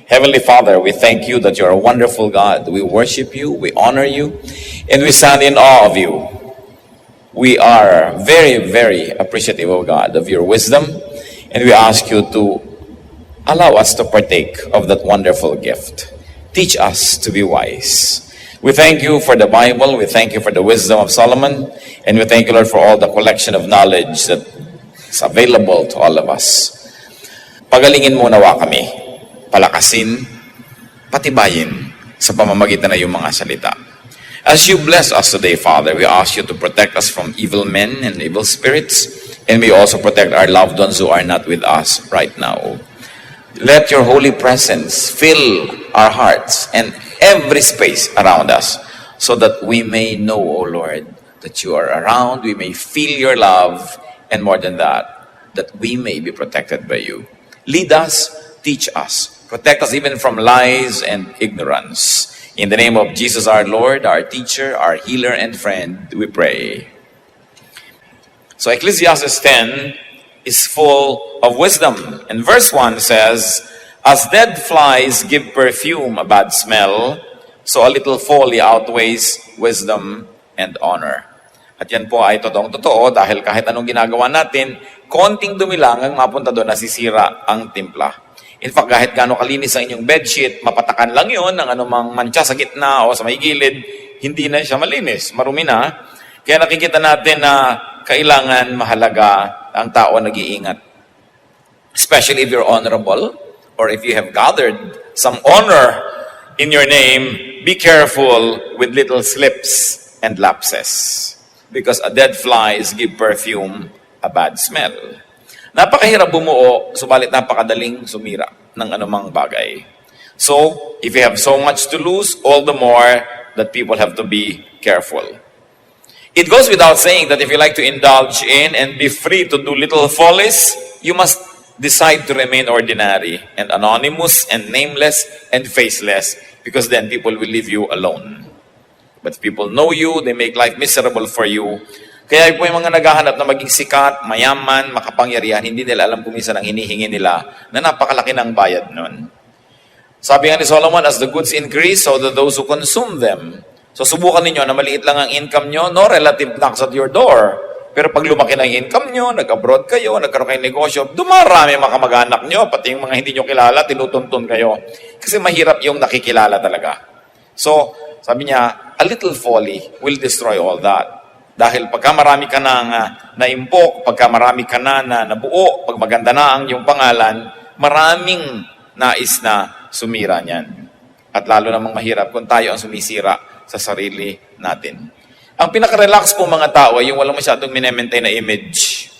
Heavenly Father, we thank you that you're a wonderful God. We worship you, we honor you, and we stand in awe of you. We are very, very appreciative, of God, of your wisdom, and we ask you to allow us to partake of that wonderful gift. Teach us to be wise. We thank you for the Bible, we thank you for the wisdom of Solomon, and we thank you, Lord, for all the collection of knowledge that is available to all of us. Pagalingin mo nawa kami, palakasin, patibayin sa pamamagitan ng iyong mga salita. As you bless us today, Father, we ask you to protect us from evil men and evil spirits, and we also protect our loved ones who are not with us right now. Let your holy presence fill our hearts and every space around us so that we may know, O Lord, that you are around, we may feel your love, and more than that, that we may be protected by you. Lead us, teach us, protect us even from lies and ignorance. In the name of Jesus our Lord, our teacher, our healer and friend, we pray. So Ecclesiastes 10 is full of wisdom. And verse 1 says, as dead flies give perfume a bad smell, so a little folly outweighs wisdom and honor. At yan po ay totoong-totoo dahil kahit anong ginagawa natin, konting dumi lang ang mapunta doon, nasisira ang timpla. In fact, kahit gaano kalinis ang inyong bedsheet, mapatakan lang yun ng anumang mantsa sa gitna o sa may gilid, hindi na siya malinis, marumi na. Kaya nakikita natin na kailangan mahalaga ang tao nag-iingat. Especially if you're honorable or if you have gathered some honor in your name, be careful with little slips and lapses. Because a dead flies give perfume a bad smell. Napakahirap bumuo, subalit napakadaling sumira ng anumang bagay. So, if you have so much to lose, all the more that people have to be careful. It goes without saying that if you like to indulge in and be free to do little follies, you must decide to remain ordinary and anonymous and nameless and faceless, because then people will leave you alone. But if people know you, they make life miserable for you. Kaya po yung mga naghahanap na maging sikat, mayaman, makapangyarihan, hindi nila alam kung minsan ang hinihingi nila na napakalaki ng bayad nun. Sabi nga ni Solomon, as the goods increase, so do those who consume them. So subukan ninyo na maliit lang ang income nyo, no relative knocks at your door. Pero pag lumaki na yung income nyo, nag-abroad kayo, nagkaroon kayong negosyo, dumarami mga kamag-anak nyo, pati yung mga hindi nyo kilala, tinutuntun kayo. Kasi mahirap yung nakikilala talaga. So, sabi niya, a little folly will destroy all that. Dahil pagka marami ka na naimpok, pagka marami ka na nabuo, pag maganda na ang iyong pangalan, maraming nais na sumira niyan. At lalo namang mahirap kung tayo ang sumisira sa sarili natin. Ang pinaka-relax po mga tao ay yung walang masyadong minemaintain na image.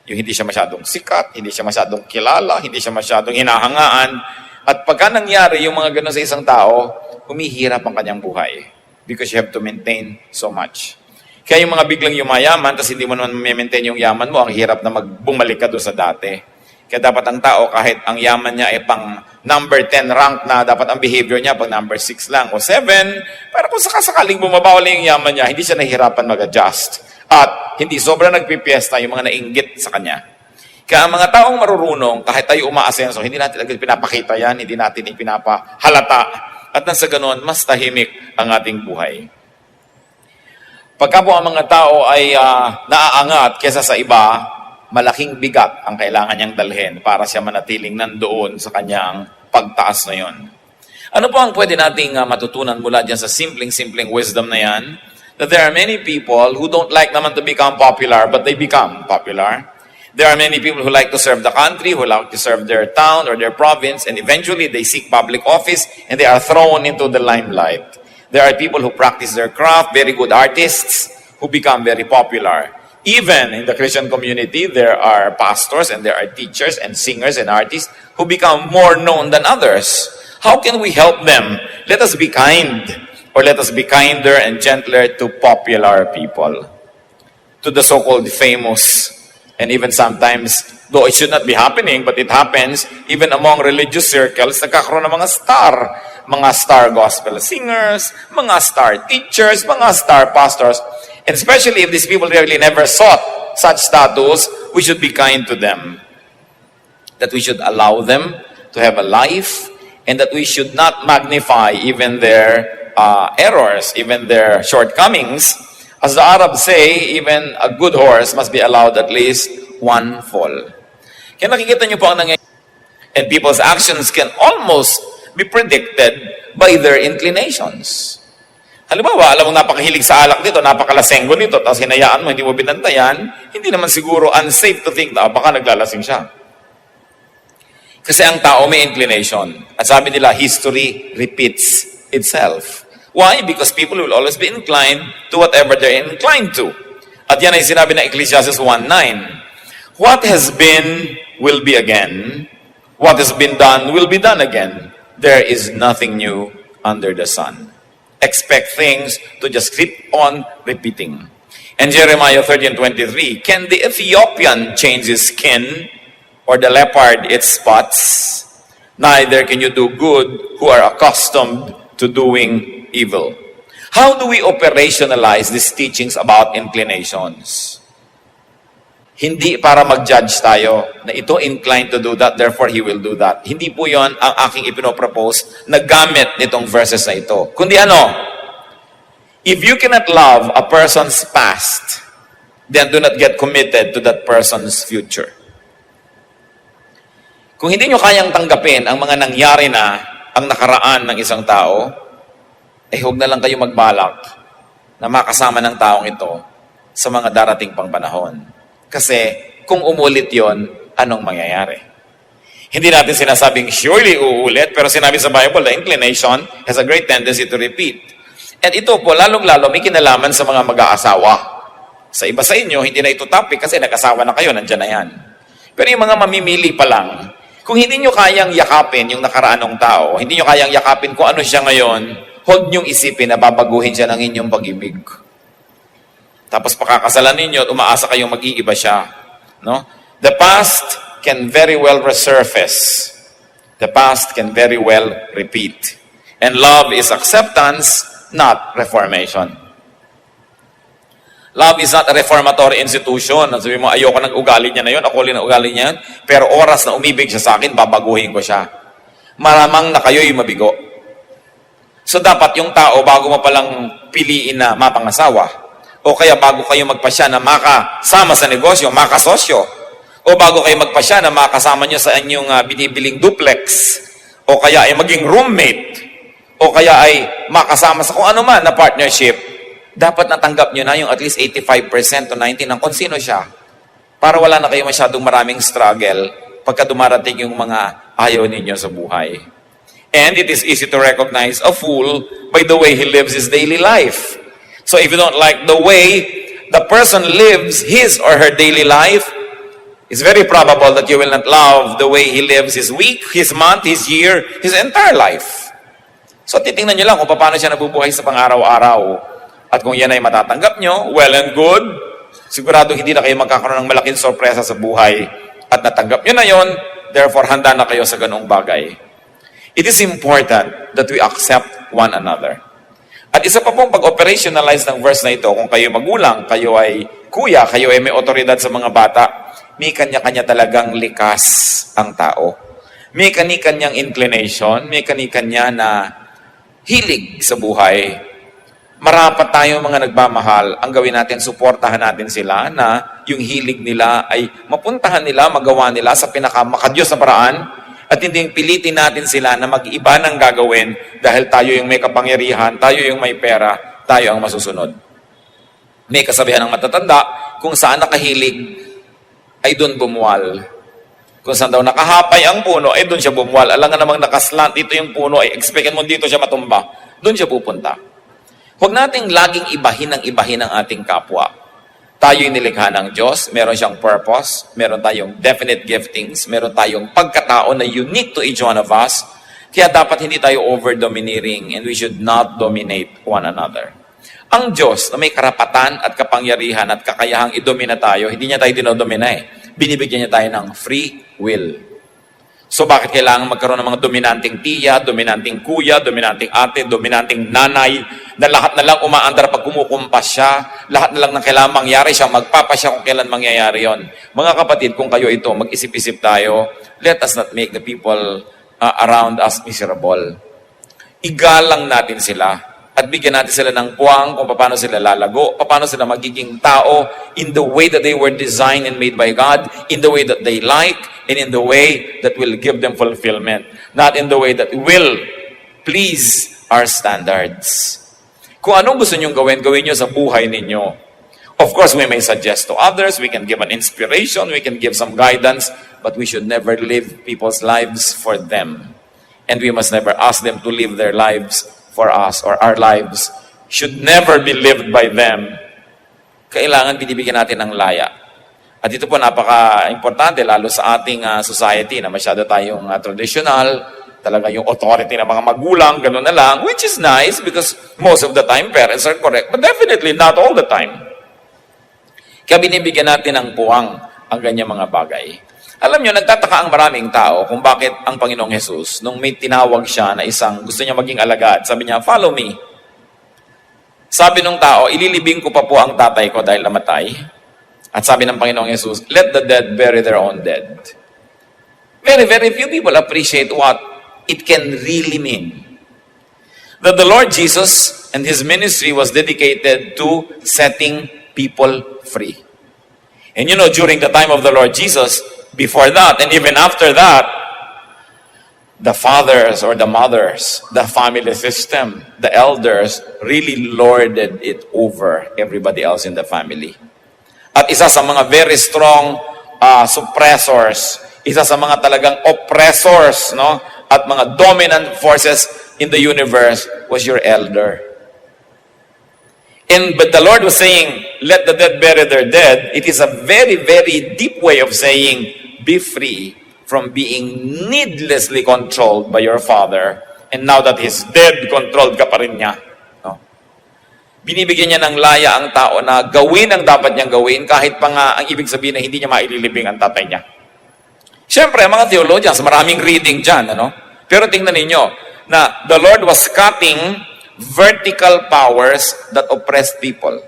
Yung hindi siya masyadong sikat, hindi siya masyadong kilala, hindi siya masyadong hinahangaan. At pagka nangyari yung mga ganun sa isang tao, humihirap ang kanyang buhay. Because you have to maintain so much. Kaya yung mga biglang yumayaman, tapos hindi mo naman maintain yung yaman mo, ang hirap na bumalik ka doon sa dati. Kaya dapat ang tao, kahit ang yaman niya ay pang number 10 rank na, dapat ang behavior niya pang number 6 lang o 7, para kung sakasakaling bumaba ulit yung yaman niya, hindi siya nahihirapan mag-adjust. At hindi sobrang nagpipiesta yung mga nainggit sa kanya. Kaya ang mga taong marurunong, kahit tayo umaasenso, hindi natin agad pinapakita yan, hindi natin ipinapahalata. At nang sa ganun, mas tahimik ang ating buhay. Pagka po ang mga tao ay naaangat kesa sa iba, malaking bigat ang kailangan niyang dalhin para siya manatiling nandoon sa kanyang pagtaas na yon. Ano po ang pwede nating matutunan mula dyan sa simpleng wisdom na yan? That there are many people who don't like naman to become popular, but they become popular. There are many people who like to serve the country, who like to serve their town or their province, and eventually they seek public office and they are thrown into the limelight. There are people who practice their craft, very good artists, who become very popular. Even in the Christian community, there are pastors and there are teachers and singers and artists who become more known than others. How can we help them? Let us be kind, or let us be kinder and gentler to popular people, to the so-called famous. And even sometimes, though it should not be happening, but it happens, even among religious circles, nagkakaroon ng mga star gospel singers, mga star teachers, mga star pastors. And especially if these people really never sought such status, we should be kind to them. That we should allow them to have a life and that we should not magnify even their errors, even their shortcomings. As the Arabs say, even a good horse must be allowed at least one fall. Kaya nakikita niyo po ang nangyayari. And people's actions can almost be predicted by their inclinations. Halimbawa, alam mong napakahilig sa alak dito, napakalasenggo nito, tapos hinayaan mo, hindi mo binantayan, hindi naman siguro unsafe to think na baka naglalasing siya. Kasi ang tao may inclination. At sabi nila, history repeats itself. Why? Because people will always be inclined to whatever they're inclined to. At yan ay sinabi ng Ecclesiastes 1:9. What has been will be again. What has been done will be done again. There is nothing new under the sun. Expect things to just keep on repeating. And Jeremiah 13:23, can the Ethiopian change his skin, or the leopard its spots? Neither can you do good who are accustomed to doing evil. How do we operationalize these teachings about inclinations? Hindi para mag-judge tayo na ito inclined to do that, therefore he will do that. Hindi po yon ang aking ipinopropose na gamit nitong verses na ito. Kundi ano? If you cannot love a person's past, then do not get committed to that person's future. Kung hindi nyo kayang tanggapin ang mga nangyari na ang nakaraan ng isang tao, huwag na lang kayo magbalak na makasama ng taong ito sa mga darating pang panahon. Kasi kung umulit yon, anong mangyayari? Hindi natin sinasabing surely uulit, pero sinabi sa Bible, the inclination has a great tendency to repeat. At ito po, lalong-lalo may kinalaman sa mga mag-aasawa. Sa iba sa inyo, hindi na ito topic kasi nag-asawa na kayo, nandyan na yan. Pero yung mga mamimili pa lang, kung hindi nyo kayang yakapin yung nakaraan ng tao, hindi nyo kayang yakapin kung ano siya ngayon, huwag nyong isipin na babaguhin siya ng inyong pag-ibig. Tapos pakakasalan ninyo at umaasa kayong mag-iiba siya. No? The past can very well resurface. The past can very well repeat. And love is acceptance, not reformation. Love is not a reformatory institution. Sabi mo, ayoko ng ugali niya na yun, ako rin ang ugali niya yun, pero oras na umibig siya sa akin, babaguhin ko siya. Maramang na kayo'y mabigo. So dapat yung tao, bago mo palang piliin na mapangasawa, o kaya bago kayo magpasya na makasama sa negosyo, makasosyo, o bago kayo magpasya na makasama nyo sa inyong binibiling duplex, o kaya ay maging roommate, o kaya ay makasama sa kung ano man na partnership, dapat natanggap nyo na yung at least 85% to 90% ng kung sino siya, para wala na kayo masyadong maraming struggle pagka dumarating yung mga ayaw ninyo sa buhay. And it is easy to recognize a fool by the way he lives his daily life. So if you don't like the way the person lives his or her daily life, it's very probable that you will not love the way he lives his week, his month, his year, his entire life. So titingnan nyo lang kung paano siya nabubuhay sa pang-araw-araw. At kung yan ay matatanggap nyo, well and good, sigurado hindi na kayo magkakaroon ng malaking sorpresa sa buhay. At natanggap nyo na yon, therefore handa na kayo sa ganung bagay. It is important that we accept one another. At isa pa pong pag-operationalize ng verse na ito, kung kayo magulang, kayo ay kuya, kayo ay may otoridad sa mga bata, may kanya-kanya talagang likas ang tao. May kani-kanyang inclination, may kani-kanya na hilig sa buhay. Marapat tayo mga nagmamahal, ang gawin natin, suportahan natin sila na yung hilig nila ay mapuntahan nila, magawa nila sa pinakamakadiyos na paraan, at hindi pilitin natin sila na mag-iba ng gagawin dahil tayo yung may kapangyarihan, tayo yung may pera, tayo ang masusunod. May kasabihan ng matatanda, kung saan nakahilig, ay doon bumuwal. Kung saan daw nakahapay ang puno, ay doon siya bumuwal. Alam nga namang nakaslant dito yung puno, ay expectin mo dito siya matumba. Doon siya pupunta. Huwag nating laging ibahin ang ating kapwa. Tayo'y nilikha ng Diyos, meron siyang purpose, meron tayong definite giftings, meron tayong pagkatao na unique to each one of us, kaya dapat hindi tayo over-domineering and we should not dominate one another. Ang Diyos na may karapatan at kapangyarihan at kakayahang idomina tayo, hindi niya tayo dinodomina binibigyan niya tayo ng free will. So bakit kailangan magkaroon ng mga dominanting tiya, dominanting kuya, dominanting ate, dominanting nanay, na lahat na lang umaandar pag kumukumpas siya, lahat na lang ng kailangan mangyari siya, magpapasya kung kailan mangyayari yon. Mga kapatid, kung kayo ito, mag-isip-isip tayo, let us not make the people around us miserable. Igalang natin sila at bigyan natin sila ng puwang kung paano sila lalago, paano sila magiging tao in the way that they were designed and made by God, in the way that they like, and in the way that will give them fulfillment. Not in the way that will please our standards. Kung anong gusto nyong gawin, gawin nyo sa buhay ninyo. Of course, we may suggest to others, we can give an inspiration, we can give some guidance, but we should never live people's lives for them. And we must never ask them to live their lives for us, or our lives should never be lived by them. Kailangan binibigyan natin ng laya. At ito po napaka-importante, lalo sa ating society na masyado tayong traditional, talaga yung authority ng mga magulang, gano'n na lang, which is nice because most of the time parents are correct, but definitely not all the time. Kaya binibigyan natin ng puwang ang ganyang mga bagay. Alam nyo, nagtataka ang maraming tao kung bakit ang Panginoong Jesus, nung may tinawag siya na isang gusto niya maging alagad, sabi niya, follow me. Sabi nung tao, ililibing ko pa po ang tatay ko dahil namatay. At sabi ng Panginoong Jesus, let the dead bury their own dead. Very, very few people appreciate what it can really mean. That the Lord Jesus and His ministry was dedicated to setting people free. And you know, during the time of the Lord Jesus, before that, and even after that, the fathers or the mothers, the family system, the elders, really lorded it over everybody else in the family. At isa sa mga very strong suppressors, isa sa mga talagang oppressors, no? At mga dominant forces in the universe was your elder. But the Lord was saying, let the dead bury their dead. It is a very, very deep way of saying, be free from being needlessly controlled by your father. And now that he's dead, controlled ka pa rin niya. No? Binibigyan niya ng laya ang tao na gawin ang dapat niyang gawin kahit pa nga ang ibig sabihin na hindi niya maililibing ang tatay niya. Siyempre, mga theologians, maraming reading dyan, ano? Pero tingnan ninyo, na the Lord was cutting vertical powers that oppressed people.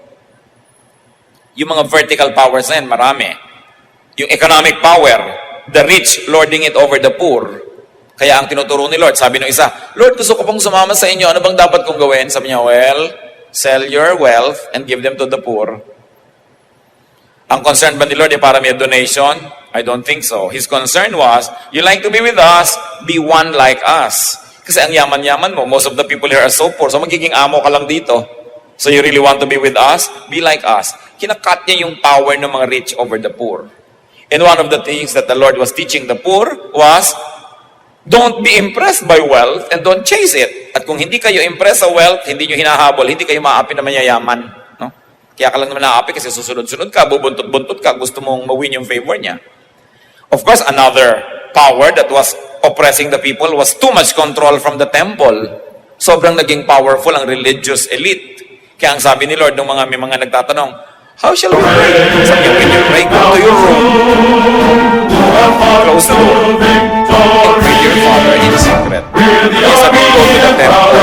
Yung mga vertical powers na yan, marami. Yung economic power, the rich lording it over the poor. Kaya ang tinuturo ni Lord, sabi ng isa, Lord, gusto ko pong sumama sa inyo, ano bang dapat kong gawin? Sabi niya, well, sell your wealth and give them to the poor. Ang concern ba ni Lord ay para may donation? I don't think so. His concern was, you like to be with us, be one like us. Kasi ang yaman-yaman mo, most of the people here are so poor, so magiging amo ka lang dito. So you really want to be with us? Be like us. Kinakat niya yung power ng mga rich over the poor. And one of the things that the Lord was teaching the poor was, don't be impressed by wealth and don't chase it. At kung hindi kayo impressed sa wealth, hindi nyo hinahabol, hindi kayo maapi na mayayaman. No? Kaya ka lang naman naapi kasi susunod-sunod ka, bubuntot-buntot ka, gusto mong mawin yung favor niya. Of course, another power that was oppressing the people was too much control from the temple. Sobrang naging powerful ang religious elite. Kaya ang sabi ni Lord, nung may mga nagtatanong, how shall we pray? Sabi niya, when you pray, go to your room, close the door, and pray to your Father in secret. Kaya sabi niya, go to the temple.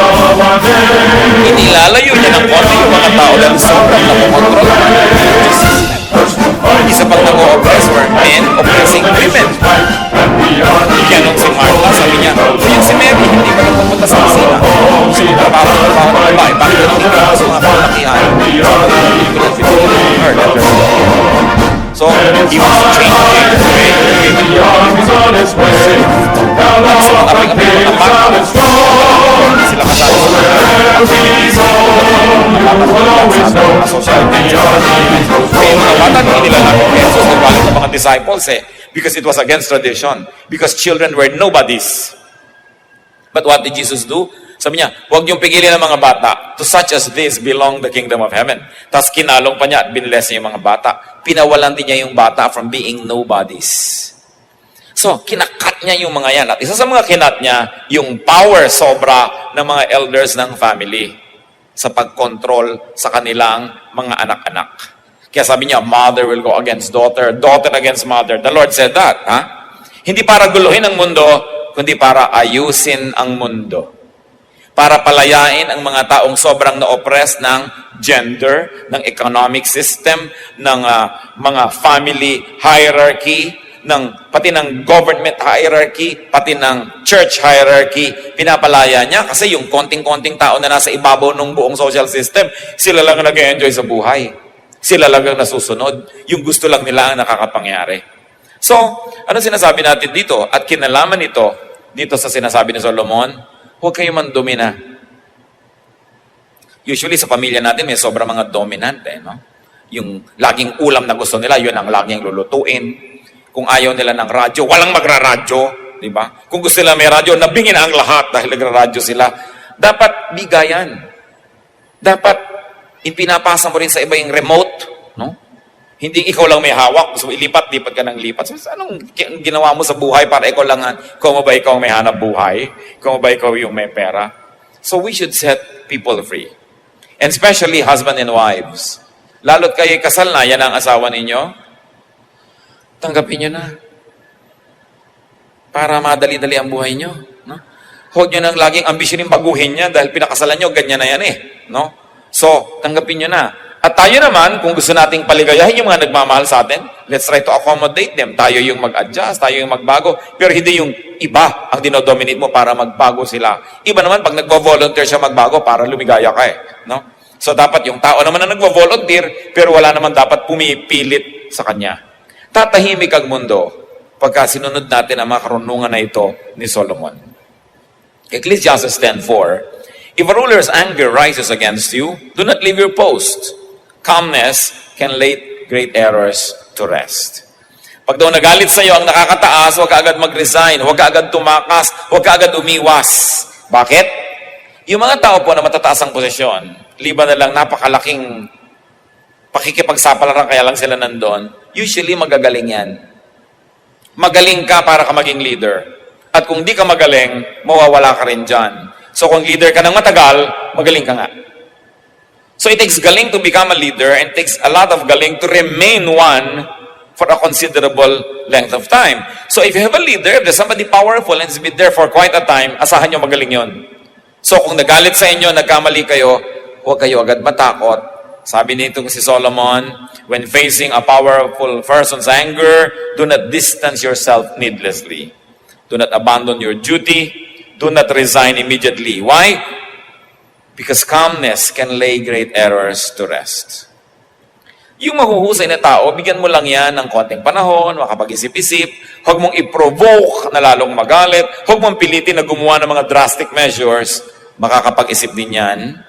Inilalayo niya ng konti yung mga tao dahil sobrang nakukontrol ng religious system. Isa pang nag-o-oppress were men oppressing women. Kaya nung si Martha, sabi niya, yung si Mary, hindi pa nagpupunta sa kusina. So, trabaho ng babae, bakit na nagpupunta sa mga palakihan? So, he was changing the way women were. At sa mga aping-aping mga bata, hindi sila kasali sa mga social media. Kaya mga bata, hindi nila natin Jesus, nagbalit ng mga disciples because it was against tradition. Because children were nobodies. But what did Jesus do? Sabi niya, huwag niyong pigilin ang mga bata. To such as this belong the kingdom of heaven. Tapos kinalong pa niya at binless niya yung mga bata. Pinawalan din niya yung bata from being nobodies. So, kinakat niya yung mga yan. At isa sa mga kinat niya, yung power sobra ng mga elders ng family sa pagkontrol sa kanilang mga anak-anak. Kaya sabi niya, mother will go against daughter, daughter against mother. The Lord said that. Hindi para guluhin ang mundo, kundi para ayusin ang mundo. Para palayain ang mga taong sobrang na-oppress ng gender, ng economic system, ng mga family hierarchy, pati ng government hierarchy, pati ng church hierarchy, pinapalaya niya kasi yung konting-konting tao na nasa ibabaw ng buong social system, sila lang ang nag-enjoy sa buhay. Sila lang ang nasusunod. Yung gusto lang nila ang nakakapangyari. So, ano sinasabi natin dito? At kinalaman ito, dito sa sinasabi ni Solomon, huwag kayo mandumina. Usually sa pamilya natin may sobrang mga dominant, no? Yung laging ulam na gusto nila, yun ang laging lulutuin. Kung ayaw nila ng radyo, walang magra-radyo, di ba? Kung gusto nila may radyo, nabingin ang lahat dahil nagra-radyo sila. Dapat bigayan. Dapat ipinapasa mo rin sa iba yung remote, no? Hindi ikaw lang may hawak, gusto mo ilipat ka ng lipat. So, anong ginawa mo sa buhay para ikaw lang, kung ba ikaw may hanap buhay? Kung ba ikaw yung may pera? So we should set people free. And especially husband and wives. Lalo't kayo kasal na, yan ang asawa ninyo, tanggapin nyo na. Para madali-dali ang buhay nyo. No? Huwag nyo nang laging ambisyonin baguhin niya dahil pinakasalan nyo, ganyan na yan no? So, tanggapin nyo na. At tayo naman, kung gusto nating paligayahin yung mga nagmamahal sa atin, let's try to accommodate them. Tayo yung mag-adjust, tayo yung magbago. Pero hindi yung iba ang dinodominate mo para magbago sila. Iba naman, pag nagvo-volunteer siya magbago, para lumigaya ka no? So, dapat yung tao naman na nagvo-volunteer, pero wala naman dapat pumipilit sa kanya. Tatahimik ang mundo pagka sinunod natin ang mga karunungan na ito ni Solomon. Ecclesiastes 10:4, if a ruler's anger rises against you, do not leave your post. Calmness can lay great errors to rest. Pag daw nagalit sa iyo ang nakakataas, huwag ka agad mag-resign, huwag ka agad tumakas, huwag ka agad umiwas. Bakit? Yung mga tao po na matataas ang posisyon, liban na lang napakalaking pakikipagsapalaran kaya lang sila nandun, usually magagaling yan. Magaling ka para ka maging leader. At kung di ka magaling, mawawala ka rin dyan. So kung leader ka ng matagal, magaling ka nga. So it takes galing to become a leader and takes a lot of galing to remain one for a considerable length of time. So if you have a leader, if there's somebody powerful and has been there for quite a time, asahan nyo magaling yon. So kung nagalit sa inyo, nagkamali kayo, huwag kayo agad matakot. Sabi nito si Solomon, when facing a powerful person's anger, do not distance yourself needlessly. Do not abandon your duty. Do not resign immediately. Why? Because calmness can lay great errors to rest. Yung mahuhusay na tao, bigyan mo lang yan ng konting panahon, makapag-isip-isip. Huwag mong i-provoke na lalong magalit. Huwag mong pilitin na gumawa ng mga drastic measures. Makakapag-isip din yan.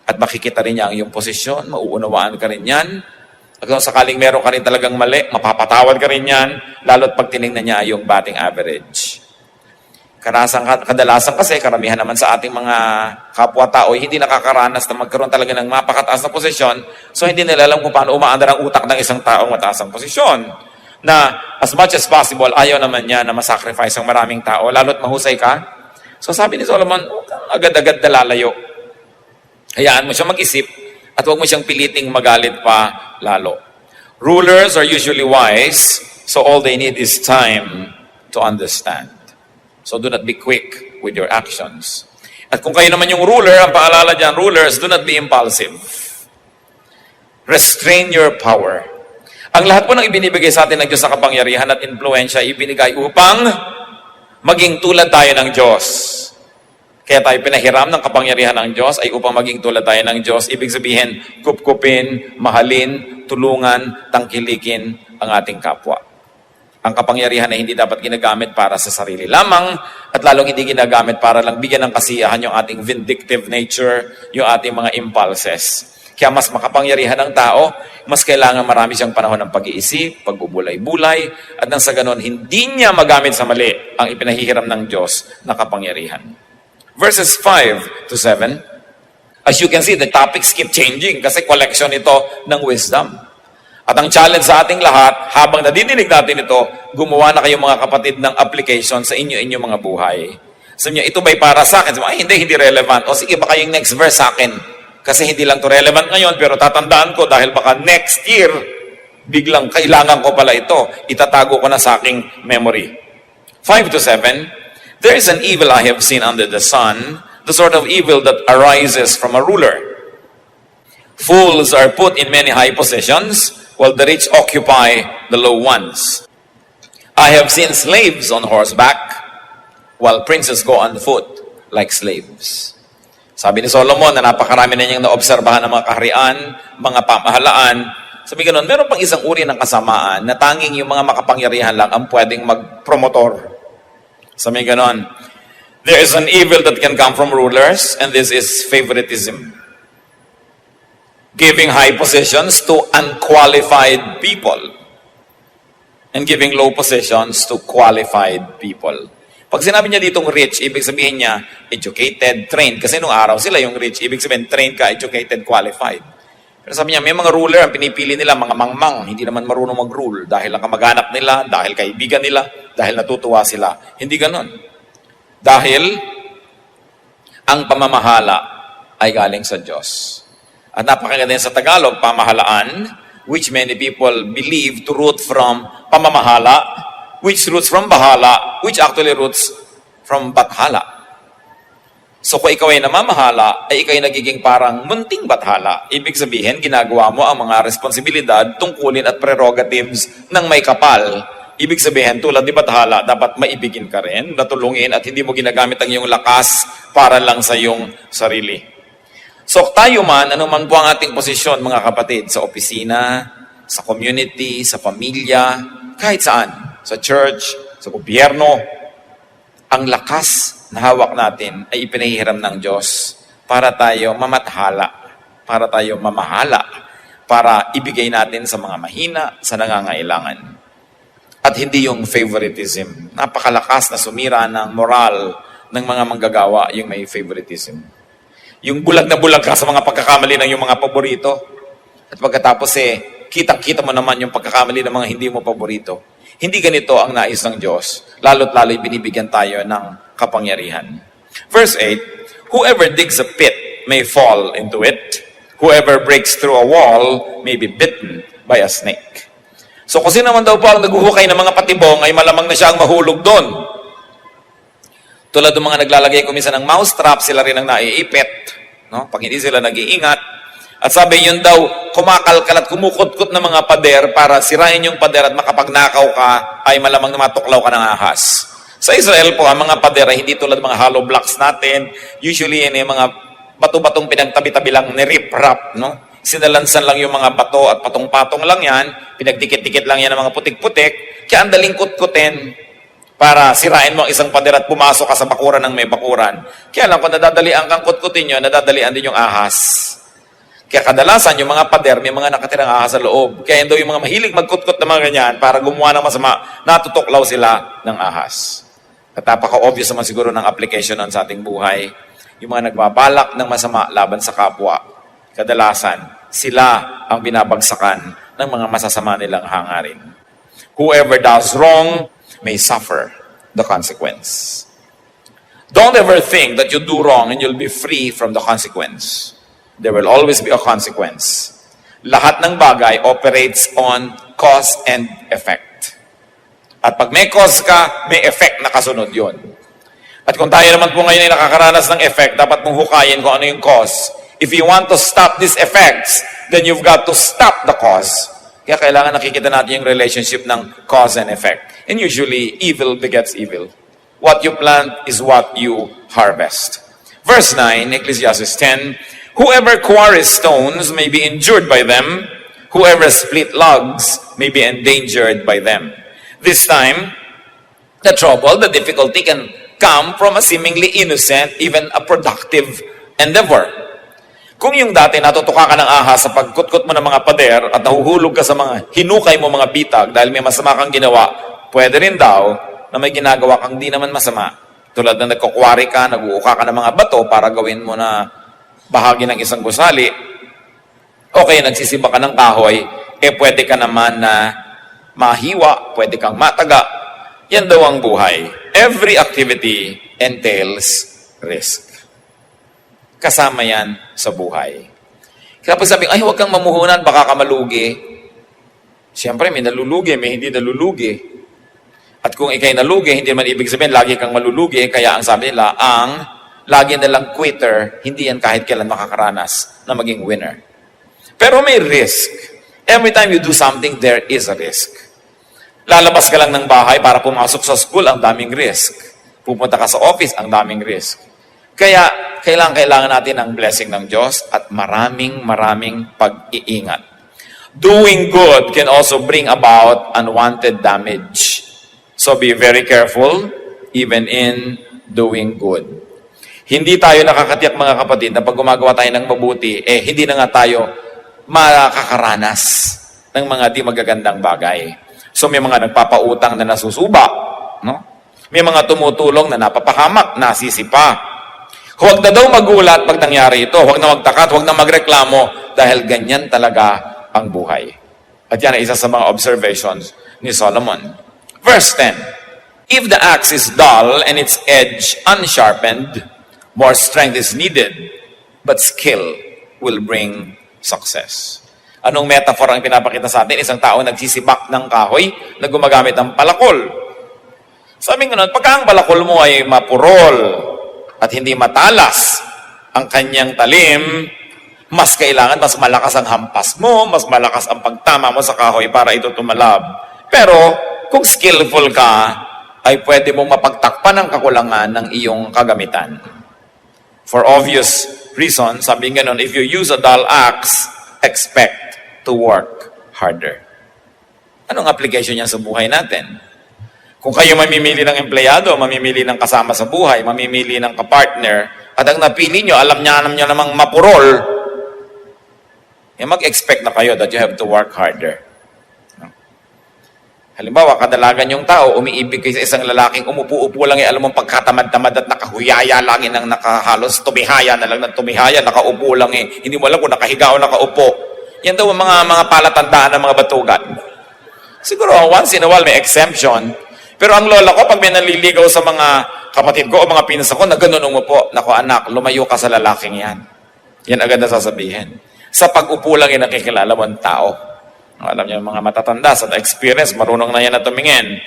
At makikita rin niya ang iyong posisyon. Mauunawaan ka rin yan. At kung sakaling meron ka rin talagang mali, mapapatawad ka rin yan. Lalo't pag tinignan niya yung batting average. Kadalasan kasi, karamihan naman sa ating mga kapwa-tao, hindi nakakaranas na magkaroon talaga ng mapakataas na posisyon, so hindi nila alam kung paano umaandar ang utak ng isang taong mataas ang posisyon. Na as much as possible, ayaw naman niya na masacrifice ang maraming tao, lalo't mahusay ka. So sabi ni Solomon, huwag kang agad-agad nalalayo. Hayaan mo siya mag-isip at huwag mo siyang piliting magalit pa lalo. Rulers are usually wise, so all they need is time to understand. So do not be quick with your actions. At kung kayo naman yung ruler, ang paalala dyan, rulers, do not be impulsive. Restrain your power. Ang lahat po ng ibinibigay sa atin ng Diyos sa kapangyarihan at impluensya, ibinigay upang maging tulad tayo ng Diyos. Kaya tayo pinahiram ng kapangyarihan ng Diyos ay upang maging tulad tayo ng Diyos. Ibig sabihin, kupkupin, mahalin, tulungan, tangkilikin ang ating kapwa. Ang kapangyarihan ay hindi dapat ginagamit para sa sarili lamang at lalong hindi ginagamit para lang bigyan ng kasiyahan yung ating vindictive nature, yung ating mga impulses. Kaya mas makapangyarihan ang tao, mas kailangan marami siyang panahon ng pag-iisip, pagbubulay-bulay, at nang sa ganon, hindi niya magamit sa mali ang ipinahihiram ng Diyos na kapangyarihan. Verses 5 to 7, as you can see, the topics keep changing kasi collection ito ng wisdom. At ang challenge sa ating lahat, habang nadidinig natin ito, gumawa na kayo mga kapatid ng application sa inyo-inyo mga buhay. Sabi niyo, ito ba'y para sa akin? Sabi, ay, hindi relevant. O sige, baka yung next verse sa akin. Kasi hindi lang to relevant ngayon, pero tatandaan ko dahil baka next year, biglang kailangan ko pala ito. Itatago ko na sa aking memory. 5 to 7, there is an evil I have seen under the sun, the sort of evil that arises from a ruler. Fools are put in many high positions, while the rich occupy the low ones. I have seen slaves on horseback, while princes go on foot like slaves. Sabi ni Solomon na napakarami na niyang naobserbahan ng mga kaharian, mga pamahalaan. Sabi ganoon, meron pang isang uri ng kasamaan na tanging yung mga makapangyarihan lang ang pwedeng magpromotor. Sabi ganoon, there is an evil that can come from rulers, and this is favoritism. Giving high positions to unqualified people and giving low positions to qualified people. Pag sinabi niya ditong rich, ibig sabihin niya educated, trained. Kasi nung araw sila yung rich, ibig sabihin trained ka, educated, qualified. Pero sabi niya, may mga ruler ang pinipili nila, mga mangmang, hindi naman marunong mag-rule dahil ang kamag-anak nila, dahil kaibigan nila, dahil natutuwa sila. Hindi ganon. Dahil ang pamamahala ay galing sa Diyos. At napakaganda sa Tagalog, pamahalaan, which many people believe to root from pamamahala, which roots from bahala, which actually roots from bathala. So kung ikaw ay namamahala, ay ikaw ay nagiging parang munting bathala. Ibig sabihin, ginagawa mo ang mga responsibilidad, tungkulin at prerogatives ng may kapal. Ibig sabihin, tulad ni bathala, dapat maibigin ka rin, natulungin at hindi mo ginagamit ang iyong lakas para lang sa iyong sarili. So tayo man, ano man po ang ating posisyon mga kapatid, sa opisina, sa community, sa pamilya, kahit saan, sa church, sa gobyerno, ang lakas na hawak natin ay ipinahihiram ng Diyos para tayo mamathala, para tayo mamahala, para ibigay natin sa mga mahina, sa nangangailangan. At hindi yung favoritism. Napakalakas na sumira ng moral ng mga manggagawa yung may favoritism. Yung bulag na bulag ka sa mga pagkakamali ng yung mga paborito. At pagkatapos kitang-kita mo naman yung pagkakamali ng mga hindi mo paborito. Hindi ganito ang nais ng Diyos. Lalo't lalo'y binibigyan tayo ng kapangyarihan. Verse 8, whoever digs a pit may fall into it. Whoever breaks through a wall may be bitten by a snake. So kung sino naman daw po ang naguhukay ng mga patibong ay malamang na siya ang mahulog doon. Tulad ng mga naglalagay kuminsan ng mousetrap, sila rin ang naiipit, no? Pag hindi sila nag-iingat. At sabi yun daw, kumakalkal at kumukot-kot ng mga pader para sirain yung pader at makapagnakaw ka, ay malamang na matuklaw ka ng ahas. Sa Israel po, ang mga pader ay hindi tulad ng mga hollow blocks natin. Usually, yan yung mga bato-batong pinagtabi-tabi lang, nirip-rap, no? Sinalansan lang yung mga bato at patong-patong lang yan, pinagdikit-dikit lang yan ng mga putik-putik, kaya ang daling kut-kutin para sirain mo ang isang pader at pumasok ka sa bakuran ng may bakuran. Kaya lang, kung nadadalian kang kut-kutin yun, nadadalian din yung ahas. Kaya kadalasan, yung mga pader, may mga nakatirang ahas sa loob. Kaya yung mga mahilig magkut-kut na mga ganyan, para gumawa ng masama, natutuklaw sila ng ahas. At napaka-obvious naman siguro ng application nun sa ating buhay. Yung mga nagbabalak ng masama laban sa kapwa, kadalasan, sila ang binabagsakan ng mga masasama nilang hangarin. Whoever does wrong may suffer the consequence. Don't ever think that you do wrong and you'll be free from the consequence. There will always be a consequence. Lahat ng bagay operates on cause and effect. At pag may cause ka, may effect na kasunod yun. At kung tayo naman po ngayon ay nakakaranas ng effect, dapat mong hukayin kung ano yung cause. If you want to stop these effects, then you've got to stop the cause. Kaya kailangan nakikita natin yung relationship ng cause and effect. And usually, evil begets evil. What you plant is what you harvest. Verse 9, Ecclesiastes 10, whoever quarries stones may be injured by them. Whoever split logs may be endangered by them. This time, the trouble, the difficulty can come from a seemingly innocent, even a productive endeavor. Kung yung dati natutuka ka ng ahas sa pagkutkot mo ng mga pader at nahuhulog ka sa mga hinukay mo mga bitag dahil may masama kang ginawa, pwede rin daw na may ginagawa kang di naman masama. Tulad na nagkukwari ka, nag-uuka ka ng mga bato para gawin mo na bahagi ng isang gusali. Okay, nagsisiba ka ng kahoy, pwede ka naman na mahiwa, pwede kang mataga. Yan daw ang buhay. Every activity entails risk. Kasama yan sa buhay. Kaya pag sabi, ay huwag kang mamuhunan, baka ka malugi. Siyempre, may nalulugi, may hindi nalulugi. At kung ikay nalugi, hindi naman ibig sabihin, lagi kang malulugi. Kaya ang sabi nila, ang lagi nalang quitter, hindi yan kahit kailan makakaranas na maging winner. Pero may risk. Every time you do something, there is a risk. Lalabas ka lang ng bahay para pumasok sa school, ang daming risk. Pupunta ka sa office, ang daming risk. Kaya, kailangan natin ang blessing ng Diyos at maraming pag-iingat. Doing good can also bring about unwanted damage. So be very careful even in doing good. Hindi tayo nakakatiyak mga kapatid na pag gumagawa tayo ng mabuti, hindi na nga tayo makakaranas ng mga di magagandang bagay. So may mga nagpapautang na nasusuba, no? May mga tumutulong na napapahamak, nasisipa. Huwag na daw magulat pag nangyari ito. Huwag na magtakat, huwag na magreklamo dahil ganyan talaga ang buhay. At yan ay isa sa mga observations ni Solomon. Verse 10, if the axe is dull and its edge unsharpened, more strength is needed, but skill will bring success. Anong metaphor ang pinapakita sa atin? Isang tao nagsisibak ng kahoy na gumagamit ng palakol. Sabi nga nun, pagka ang palakol mo ay mapurol at hindi matalas ang kanyang talim, mas kailangan, mas malakas ang hampas mo, mas malakas ang pagtama mo sa kahoy para ito tumalab. Pero, kung skillful ka, ay pwede mong mapagtakpan ang kakulangan ng iyong kagamitan. For obvious reasons, sabi nga nun, if you use a dull axe, expect to work harder. Anong application niya sa buhay natin? Kung kayo mamimili ng empleyado, mamimili ng kasama sa buhay, mamimili ng kapartner, at ang napili nyo, alam niya namang mapurol, mag-expect na kayo that you have to work harder. Halimbawa, kadalagan yung tao, umiibig kayo sa isang lalaking umupo-upo lang, alam mong pagkatamad-tamad at nakahuyaya lang, nakahalos tumihaya na lang ng tumihaya, nakaupo lang hindi mo alam kung nakahiga o nakaupo. Yan daw ang mga palatandaan ng mga batugan. Siguro, once in a while may exemption. Pero ang lola ko, pag may naliligaw sa mga kapatid ko o mga pinsa ko, na ganun umupo, naku anak, lumayo ka sa lalaking yan. Yan agad na sasabihin. Sa pag-upo lang yung nakikilala mo ang tao. Alam niyo, mga matatanda sa experience, marunong na yan na tumingin.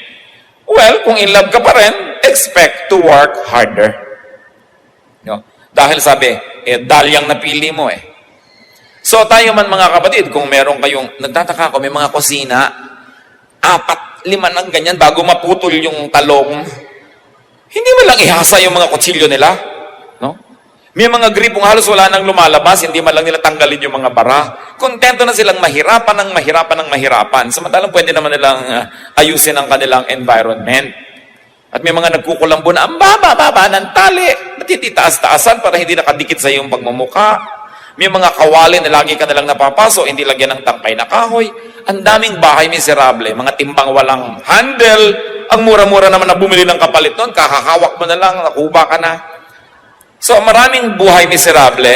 Well, kung in love ka pa rin, expect to work harder. No? Dahil sabi, dalyang napili mo So tayo man mga kapatid, kung meron kayong, nagtataka ako, may mga kusina, 4, 5 ng ganyan bago maputol yung talong, hindi mo lang ihasa yung mga kutsilyo nila. No? May mga gripong halos wala nang lumalabas, hindi man lang nila tanggalin yung mga bara. Kontento na silang mahirapan. Samantalang pwede naman nilang ayusin ang kanilang environment. At may mga nagkukulambo na ang baba ng tali, natititaas-taasan para hindi nakadikit sa iyong pagmumuka. May mga kawali na lagi ka nalang napapaso, hindi lagyan ng tangkay na kahoy. Ang daming bahay miserable, mga timbang walang handle. Ang mura-mura naman na bumili ng kapalit nun, kakahawak mo na lang, nakuba ka na. So maraming buhay miserable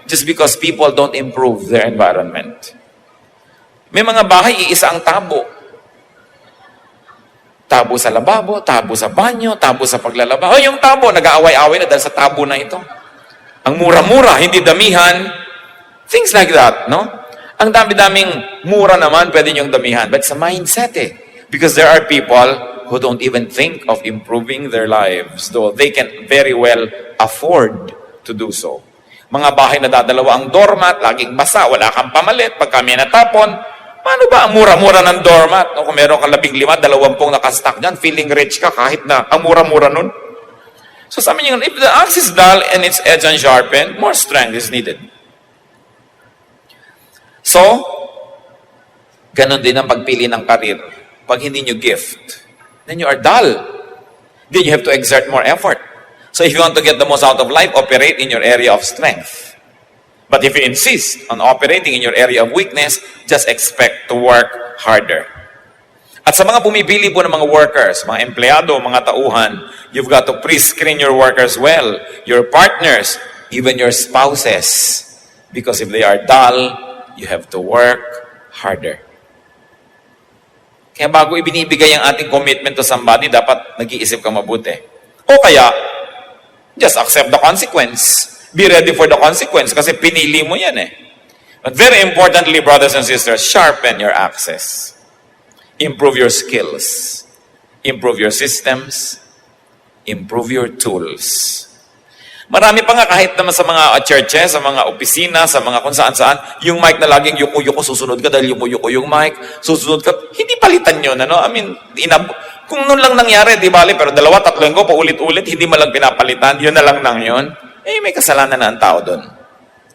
just because people don't improve their environment. May mga bahay, iisa ang tabo. Tabo sa lababo, tabo sa banyo, tabo sa paglalaba. Yung tabo, nag-aaway-away na dahil sa tabo na ito. Ang mura-mura, hindi damihan. Things like that, no? Ang dami-daming mura naman, pwede niyong damihan. But sa mindset Because there are people who don't even think of improving their lives, though they can very well afford to do so. Mga bahay na dadalawa ang doormat, laging basa, wala kang pamalit, pag kami natapon, paano ba ang mura-mura ng doormat? O kung meron kang 15, 20 nakastock dyan, feeling rich ka kahit na ang mura-mura nun. So sabi niya, if the axe is dull and its edge unsharpened, more strength is needed. So, ganun din ang pagpili ng karir. Pag hindi nyo gift, then you are dull. Then you have to exert more effort. So if you want to get the most out of life, operate in your area of strength. But if you insist on operating in your area of weakness, just expect to work harder. At sa mga pumipili po ng mga workers, mga empleyado, mga tauhan, you've got to pre-screen your workers well, your partners, even your spouses. Because if they are dull, you have to work harder. Kaya bago ibinibigay ang ating commitment to somebody, dapat nag-iisip ka mabuti. O kaya, just accept the consequence. Be ready for the consequence kasi pinili mo yan But very importantly, brothers and sisters, sharpen your axes. Improve your skills. Improve your systems. Improve your tools. Marami pa nga kahit naman sa mga churches, sa mga opisina, sa mga kung saan-saan, yung mic na laging yuko-yuko, susunod ka dahil yuko-yuko yung mic, susunod ka, hindi palitan yun, ano? I mean, kung noon lang nangyari, di bali, pero 2-3 linggo, paulit-ulit, hindi man lang pinapalitan, yun na lang nang yun, eh may kasalanan na ang tao doon.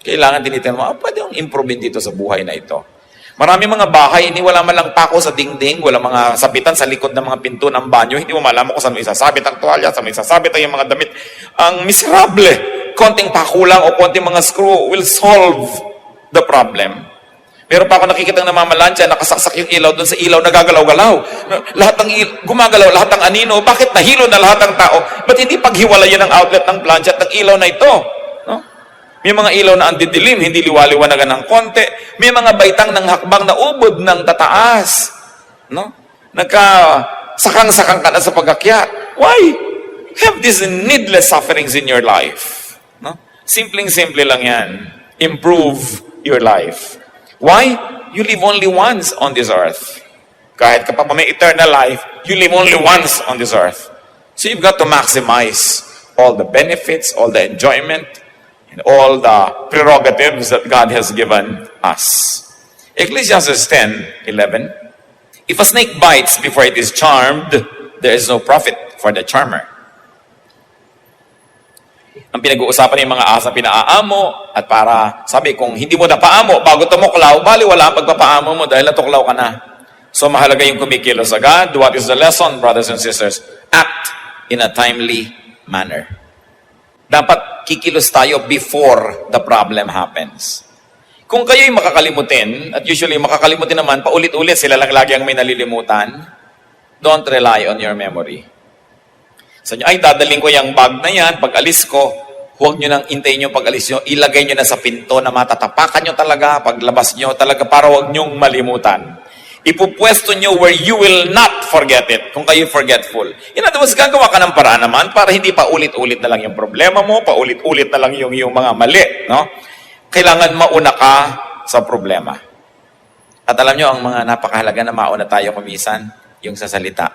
Kailangan tinitin mo, pwede yung improve dito sa buhay na ito. Marami mga bahay, hindi wala man lang pako sa dingding, wala mga sabitan sa likod ng mga pinto ng banyo, hindi mo malaman kung saan mo isasabit ang tuwalya, saan mo isasabit ang mga damit. Ang miserable, konting pako lang o konting mga screw will solve the problem. Meron pa ako nakikita ng namamalansya, nakasaksak yung ilaw doon sa ilaw na gagalaw-galaw. Lahat ng gumagalaw, lahat ng anino, bakit nahilo na lahat ng tao? Ba't hindi paghiwalayan ang outlet ng plancha at ng ilaw na ito? No? May mga ilaw na andidilim, hindi liwaliwanagan ng konti. May mga baitang ng hakbang na ubod ng tataas. No? Sakang-sakang ka na sa pagakyat. Why? Have these needless sufferings in your life. No? Simpleng-simple lang yan. Improve your life. Why? You live only once on this earth. Kahit kapag may eternal life, you live only once on this earth. So you've got to maximize all the benefits, all the enjoyment, and all the prerogatives that God has given us. Ecclesiastes 10:11. If a snake bites before it is charmed, there is no profit for the charmer. Ang pinag-uusapan ng mga asa pinaaamo at para sabi kung hindi mo napaamo bago tumuklaw, bali wala ang pagpapaamo mo dahil natuklaw ka na. So mahalaga yung kumikilos agad. What is the lesson, brothers and sisters? Act in a timely manner. Dapat kikilos tayo before the problem happens. Kung kayo'y makakalimutin, at usually makakalimutin naman, paulit-ulit sila lang lagi ang may nalilimutan, don't rely on your memory. Sa inyo, ay dadaling ko yung bag na yan, pag alis ko, huwag nyo nang intayin yung pag-alis nyo, ilagay nyo na sa pinto na matatapakan nyo talaga, paglabas nyo talaga, para huwag nyong malimutan. Ipupwesto nyo where you will not forget it, kung kayo forgetful. In other words, gagawa ka ng paraan naman para hindi pa ulit-ulit na lang yung problema mo, pa ulit-ulit na lang yung mga mali. No? Kailangan mauna ka sa problema. At alam nyo, ang mga napakahalaga na mauna tayo kumisan, yung sa salita.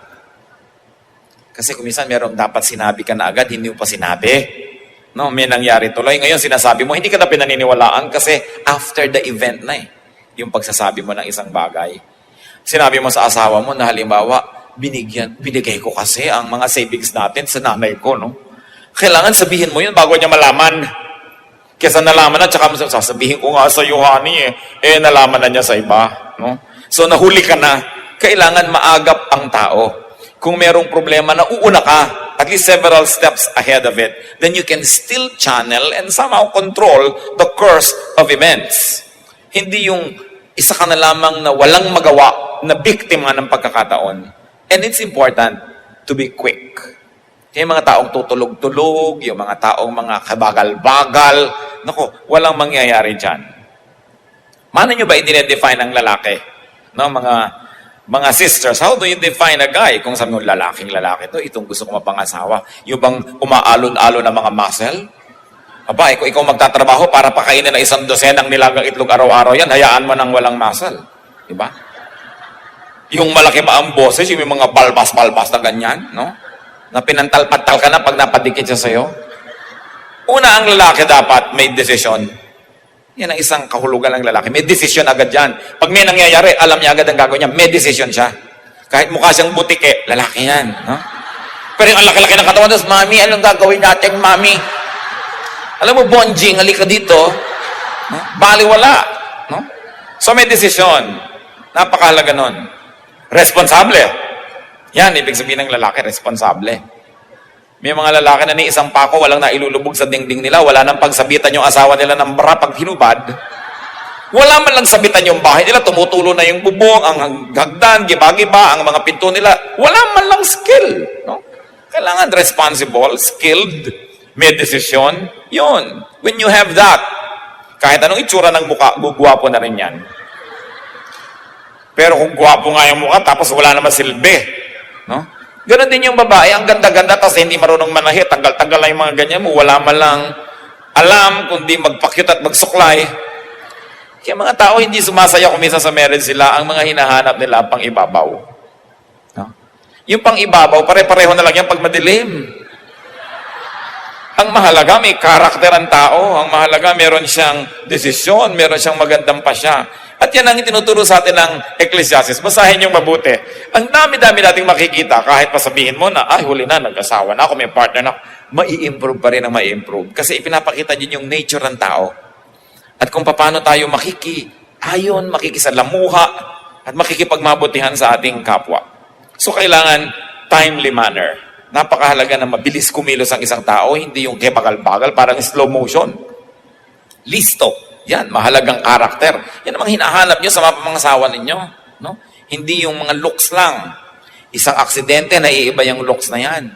Kasi kumisan merong dapat sinabi ka na agad, hindi mo pa sinabi. No? May nangyari tuloy. Ngayon sinasabi mo, hindi ka na pinaniniwalaan kasi after the event na yung pagsasabi mo ng isang bagay. Sinabi mo sa asawa mo na halimbawa, binigay ko kasi ang mga savings natin sa nanay ko, no? Kailangan sabihin mo yun bago niya malaman. Kesa nalaman na, tsaka sasabihin ko nga sa iyo, honey, nalaman na niya sa iba, no? So nahuli ka na, kailangan maagap ang tao. Kung merong problema, nauuna ka, at least several steps ahead of it, then you can still channel and somehow control the course of events. Hindi yung isa ka na lamang na walang magawa, na biktima ng pagkakataon. And it's important to be quick. Yung mga taong tutulog-tulog, yung mga taong mga kabagal-bagal, naku, walang mangyayari dyan. Mano nyo ba i-define ang lalaki? No, mga sisters, how do you define a guy? Kung sabi mo, lalaking lalaki to, itong gusto ko mapangasawa. Yung bang umaalon-alon ng mga muscle? Aba, kung ikaw magtatrabaho para pakainin ng 100 ng nilagang itlog araw-araw yan, hayaan mo nang walang muscle. Diba? Yung malaki pa ang boses, yung mga balbas-balbas na ganyan, no? Na pinantal-patal ka na pag napadikit siya sa'yo. Una, ang lalaki dapat may desisyon. Yan ang isang kahulugan ng lalaki. May desisyon agad yan. Pag may nangyayari, alam niya agad ang gagawin niya. May desisyon siya. Kahit mukha siyang butike, lalaki yan. No? Pero yung laki-laki ng katawan, tapos, Mami, anong gagawin natin, Mami? Alam mo, Bonjing, halika dito. No? Baliwala. No? So may desisyon. Napakahalaga nun. Responsable. Yan, ibig sabihin ng lalaki, responsable. May mga lalaki na ni isang pako, walang nailulubog sa dingding nila, wala nang pagsabitan yung asawa nila ng bra pag hinubad. Wala man lang sabitan yung bahay nila, tumutulo na yung bubong, ang hagdan, giba-giba, ang mga pinto nila. Wala man lang skill. No? Kailangan responsible, skilled, may desisyon. Yun. When you have that, kahit anong itsura ng mukha, gugwapo na rin yan. Pero kung gwapo nga yung mukha, tapos wala naman silbi. No? Ganon din yung babae, ang ganda-ganda, tapos hindi marunong manahi, tanggal-tanggal na yung mga ganyan mo, wala man lang alam, kundi magpakyut at magsuklay. Kaya mga tao hindi sumasaya kung minsan sa marriage sila, ang mga hinahanap nila pang ibabaw. No? Yung pang ibabaw, pare-pareho na lang yan pag madilim. Ang mahalaga, may karakter ang tao. Ang mahalaga, meron siyang desisyon, meron siyang magandang pasya. At yan ang tinuturo sa atin ng Ecclesiastes. Basahin yung mabuti. Ang dami-dami nating makikita, kahit pasabihin mo na, ay, huli na, nag-asawa na ako, may partner na ako, mai-improve pa rin ang mai-improve. Kasi ipinapakita din yung nature ng tao. At kung paano tayo makikiayon, makikisalamuha, at makikipagmabutihan sa ating kapwa. So, kailangan timely manner. Napakahalaga na mabilis kumilos ang isang tao, hindi yung kebagal-bagal, parang slow motion. Listo. Yan, mahalagang karakter. Yan ang mga hinahanap nyo sa mga pangasawa ninyo. No? Hindi yung mga looks lang. Isang aksidente, naiiba yung looks na yan.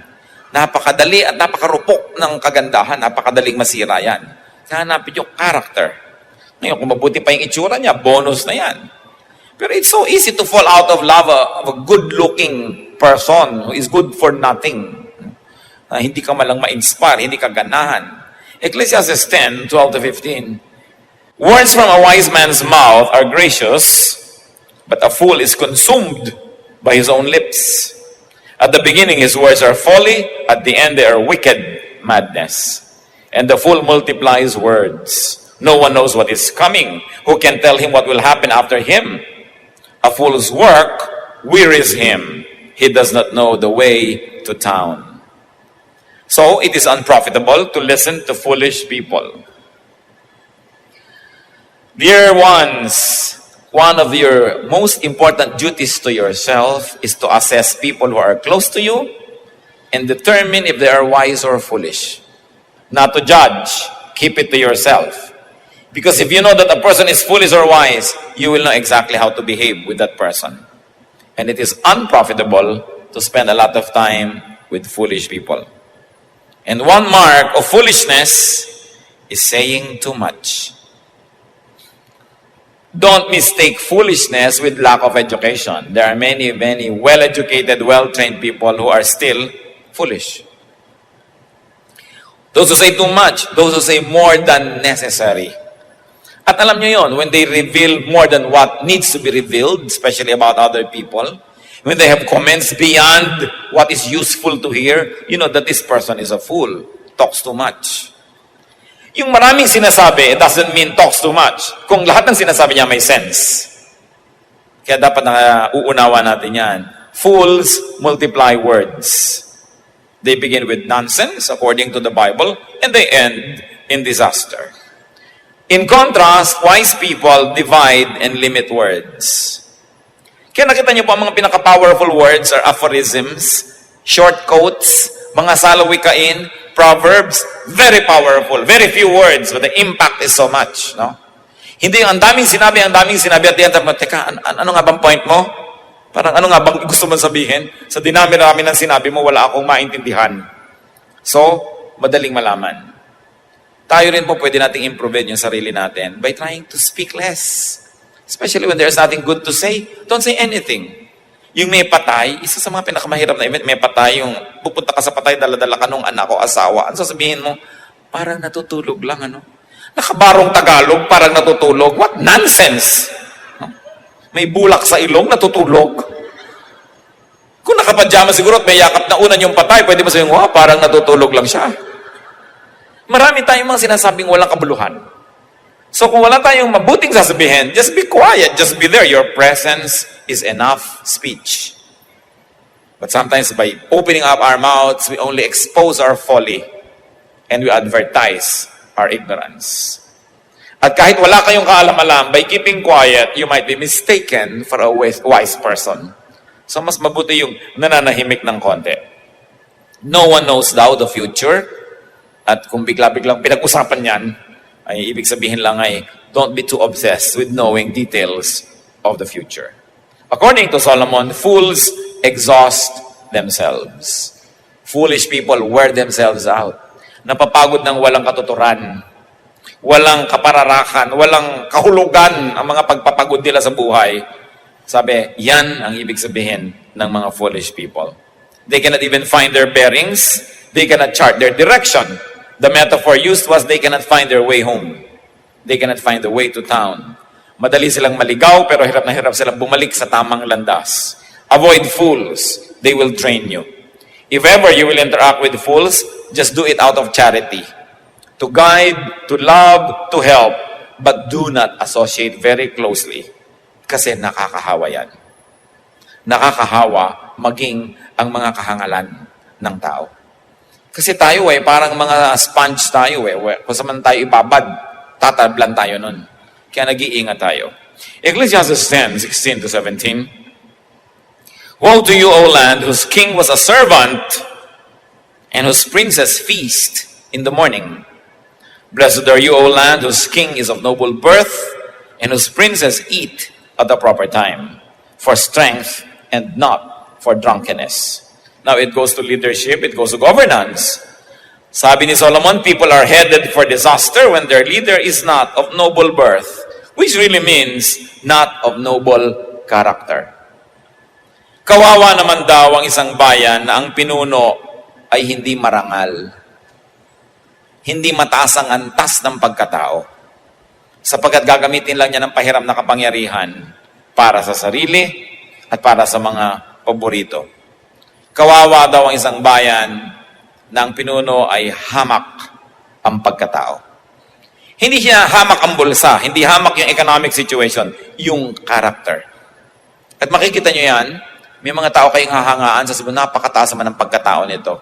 Napakadali at napakarupok ng kagandahan. Napakadaling masira yan. Hanapin yung karakter. Ngayon, kung mabuti pa yung itsura niya, bonus na yan. Pero it's so easy to fall out of love of a good-looking person who is good for nothing. Hindi ka malang ma-inspire, hindi ka ganahan. Ecclesiastes 10:12-15. Words from a wise man's mouth are gracious, but a fool is consumed by his own lips. At the beginning, his words are folly. At the end, they are wicked madness. And the fool multiplies words. No one knows what is coming. Who can tell him what will happen after him? A fool's work wearies him. He does not know the way to town. So, it is unprofitable to listen to foolish people. Dear ones, one of your most important duties to yourself is to assess people who are close to you and determine if they are wise or foolish. Not to judge, keep it to yourself. Because if you know that a person is foolish or wise, you will know exactly how to behave with that person. And it is unprofitable to spend a lot of time with foolish people. And one mark of foolishness is saying too much. Don't mistake foolishness with lack of education. There are many, many well-educated, well-trained people who are still foolish. Those who say too much, those who say more than necessary. At alam nyo yon, when they reveal more than what needs to be revealed, especially about other people, when they have comments beyond what is useful to hear, you know that this person is a fool, talks too much. Yung maraming sinasabi, it doesn't mean talks too much. Kung lahat ng sinasabi niya may sense. Kaya dapat na uunawa natin yan. Fools multiply words. They begin with nonsense, according to the Bible, and they end in disaster. In contrast, wise people divide and limit words. Kaya nakita niyo po, ang mga pinaka-powerful words are aphorisms, short quotes, mga salawikain, proverbs, very powerful, very few words, but the impact is so much, no? Hindi yung ang daming sinabi, at the end of mo, teka, ano nga bang point mo? Parang ano nga bang gusto mo sabihin? Sa dinami-rami ng sinabi mo, wala akong maintindihan. So, madaling malaman. Tayo rin po pwede nating improve yung sarili natin by trying to speak less. Especially when there's nothing good to say, don't say anything. Yung may patay, isa sa mga pinakamahirap na event, may patay, yung pupunta ka sa patay, dala-dala ka nung anak o asawa. Ano sasabihin mo? Parang natutulog lang, ano? Nakabarong Tagalog, parang natutulog. What nonsense! May bulak sa ilong, natutulog. Kung nakapadyama siguro at may yakap na unan yung patay, pwede mo sabihin, wow, parang natutulog lang siya. Marami tayong mga sinasabing walang kabuluhan. So kung wala tayong mabuting sasabihin, just be quiet, just be there. Your presence is enough speech. But sometimes by opening up our mouths, we only expose our folly and we advertise our ignorance. At kahit wala kayong kaalam-alam, by keeping quiet, you might be mistaken for a wise person. So mas mabuti yung nananahimik ng konti. No one knows daw the future. At kung bigla-biglang pinag-usapan yan, ay ibig sabihin lang ay, don't be too obsessed with knowing details of the future. According to Solomon, fools exhaust themselves. Foolish people wear themselves out. Napapagod ng walang katuturan, walang kapararakan, walang kahulugan ang mga pagpapagod nila sa buhay. Sabi, yan ang ibig sabihin ng mga foolish people. They cannot even find their bearings. They cannot chart their direction. The metaphor used was they cannot find their way home. They cannot find the way to town. Madali silang maligaw, pero hirap na hirap silang bumalik sa tamang landas. Avoid fools. They will drain you. If ever you will interact with fools, just do it out of charity. To guide, to love, to help, but do not associate very closely. Kasi nakakahawa yan. Nakakahawa maging ang mga kahangalan ng tao. Kasi tayo parang mga sponge tayo Kung saan tayo ibabad, tatablan tayo nun. Kaya nag-iingat tayo. Ecclesiastes 10:16 to 17. Woe to you, O land, whose king was a servant, and whose princes feast in the morning. Blessed are you, O land, whose king is of noble birth, and whose princes eat at the proper time, for strength and not for drunkenness. Now it goes to leadership, it goes to governance. Sabi ni Solomon, people are headed for disaster when their leader is not of noble birth, which really means not of noble character. Kawawa naman daw ang isang bayan na ang pinuno ay hindi marangal. Hindi mataas ang antas ng pagkatao. Sapagkat gagamitin lang niya ng pahiram na kapangyarihan para sa sarili at para sa mga paborito. Kawawa daw ang isang bayan na ang pinuno ay hamak ang pagkatao. Hindi siya hamak ang bulsa, hindi hamak yung economic situation, yung character. At makikita nyo yan, may mga tao kayong hahangaan sa sabi, napakataas naman ang pagkatao nito.